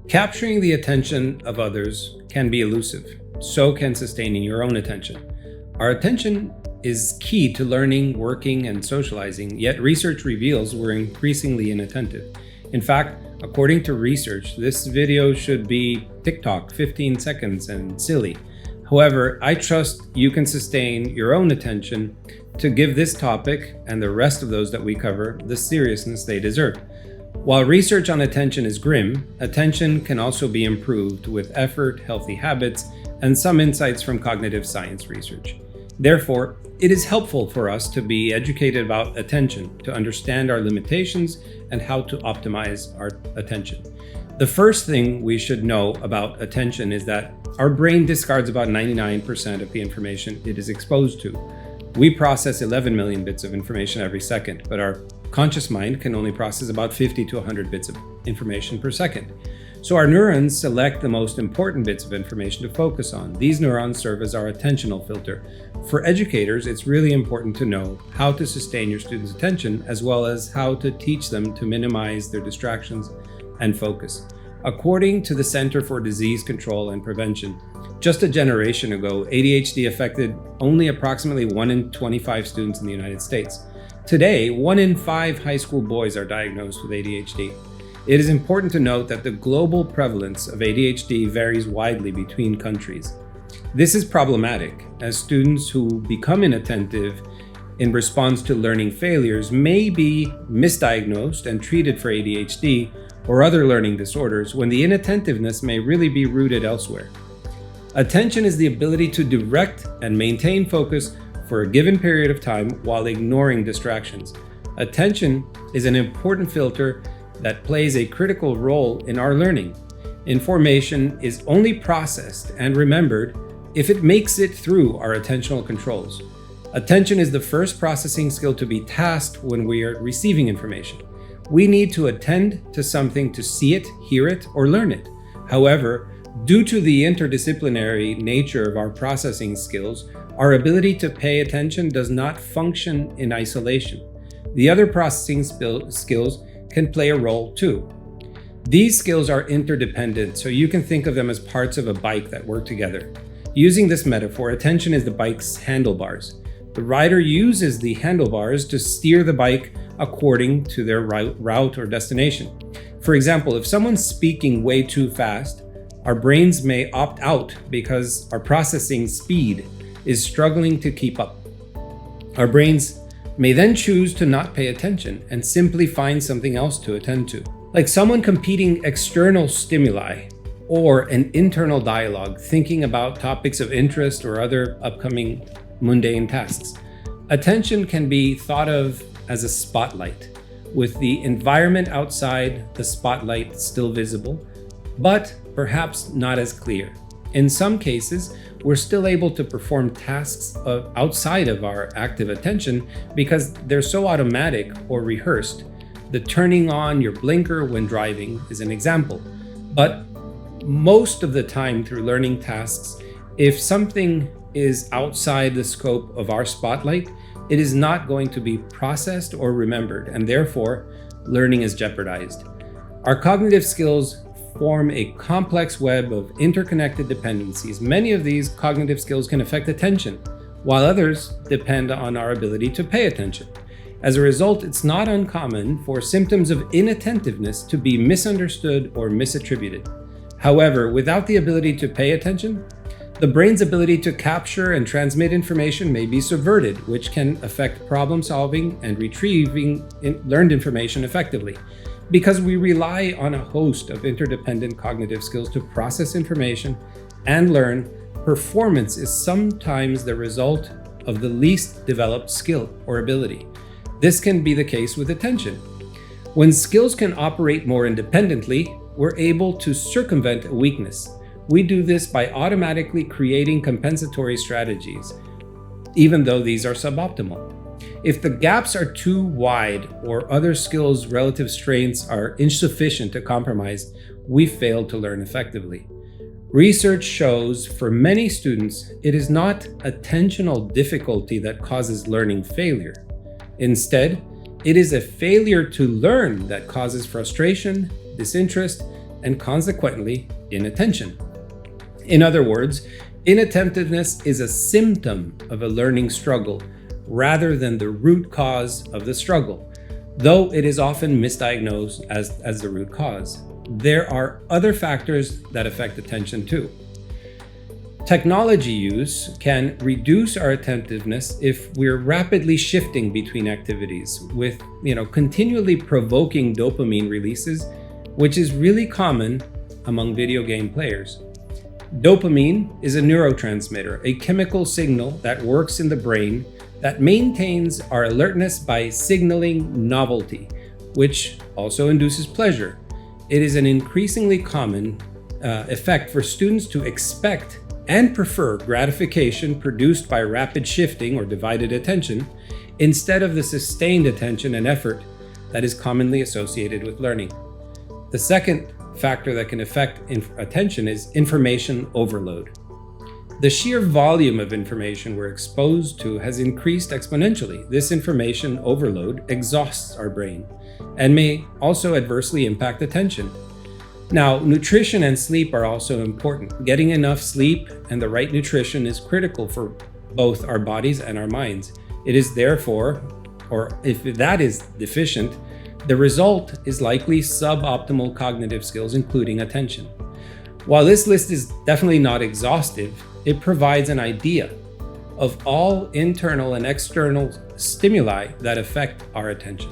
Capturing the attention of others can be elusive. So can sustaining your own attention. Our attention is key to learning, working, and socializing, yet research reveals we're increasingly inattentive. In fact, according to research, this video should be TikTok, 15 seconds, and silly. However, I trust you can sustain your own attention to give this topic and the rest of those that we cover the seriousness they deserve. While research on attention is grim, attention can also be improved with effort, healthy habits, and some insights from cognitive science research. Therefore, it is helpful for us to be educated about attention, to understand our limitations and how to optimize our attention. The first thing we should know about attention is that our brain discards about 99% of the information it is exposed to. We process 11 million bits of information every second, but our conscious mind can only process about 50 to 100 bits of information per second. So our neurons select the most important bits of information to focus on. These neurons serve as our attentional filter. For educators, it's really important to know how to sustain your students' attention, as well as how to teach them to minimize their distractions and focus. According to the Center for Disease Control and Prevention, just a generation ago, ADHD affected only approximately 1 in 25 students in the United States. Today, 1 in 5 high school boys are diagnosed with ADHD. It is important to note that the global prevalence of ADHD varies widely between countries. This is problematic, as students who become inattentive in response to learning failures may be misdiagnosed and treated for ADHD or other learning disorders when the inattentiveness may really be rooted elsewhere. Attention is the ability to direct and maintain focus for a given period of time while ignoring distractions. Attention is an important filter that plays a critical role in our learning. Information is only processed and remembered if it makes it through our attentional controls. Attention is the first processing skill to be tasked when we are receiving information. We need to attend to something to see it, hear it, or learn it. However, due to the interdisciplinary nature of our processing skills, our ability to pay attention does not function in isolation. The other processing skills can play a role too. These skills are interdependent, so you can think of them as parts of a bike that work together. Using this metaphor, attention is the bike's handlebars. The rider uses the handlebars to steer the bike according to their route or destination. For example, if someone's speaking way too fast, our brains may opt out because our processing speed is struggling to keep up. Our brains may then choose to not pay attention and simply find something else to attend to, like someone competing external stimuli or an internal dialogue thinking about topics of interest or other upcoming mundane tasks. Attention can be thought of as a spotlight, with the environment outside the spotlight still visible, but perhaps not as clear. In some cases, we're still able to perform tasks outside of our active attention because they're so automatic or rehearsed. The turning on your blinker when driving is an example. But most of the time through learning tasks, if something is outside the scope of our spotlight, it is not going to be processed or remembered, and therefore, learning is jeopardized. Our cognitive skills form a complex web of interconnected dependencies. Many of these cognitive skills can affect attention, while others depend on our ability to pay attention. As a result, it's not uncommon for symptoms of inattentiveness to be misunderstood or misattributed. However, without the ability to pay attention, the brain's ability to capture and transmit information may be subverted, which can affect problem solving and retrieving learned information effectively. Because we rely on a host of interdependent cognitive skills to process information and learn, performance is sometimes the result of the least developed skill or ability. This can be the case with attention. When skills can operate more independently, we're able to circumvent a weakness. We do this by automatically creating compensatory strategies, even though these are suboptimal. If the gaps are too wide or other skills' relative strengths are insufficient to compromise, we fail to learn effectively. Research shows for many students, it is not attentional difficulty that causes learning failure. Instead, it is a failure to learn that causes frustration, disinterest, and consequently inattention. In other words, inattentiveness is a symptom of a learning struggle rather than the root cause of the struggle, though it is often misdiagnosed as the root cause. There are other factors that affect attention too. Technology use can reduce our attentiveness if we're rapidly shifting between activities with, continually provoking dopamine releases, which is really common among video game players. Dopamine is a neurotransmitter, a chemical signal that works in the brain that maintains our alertness by signaling novelty, which also induces pleasure. It is an increasingly common effect for students to expect and prefer gratification produced by rapid shifting or divided attention instead of the sustained attention and effort that is commonly associated with learning. The second factor that can affect attention is information overload. The sheer volume of information we're exposed to has increased exponentially. This information overload exhausts our brain and may also adversely impact attention. Now, nutrition and sleep are also important. Getting enough sleep and the right nutrition is critical for both our bodies and our minds. It is therefore, or if that is deficient, the result is likely suboptimal cognitive skills, including attention. While this list is definitely not exhaustive, it provides an idea of all internal and external stimuli that affect our attention.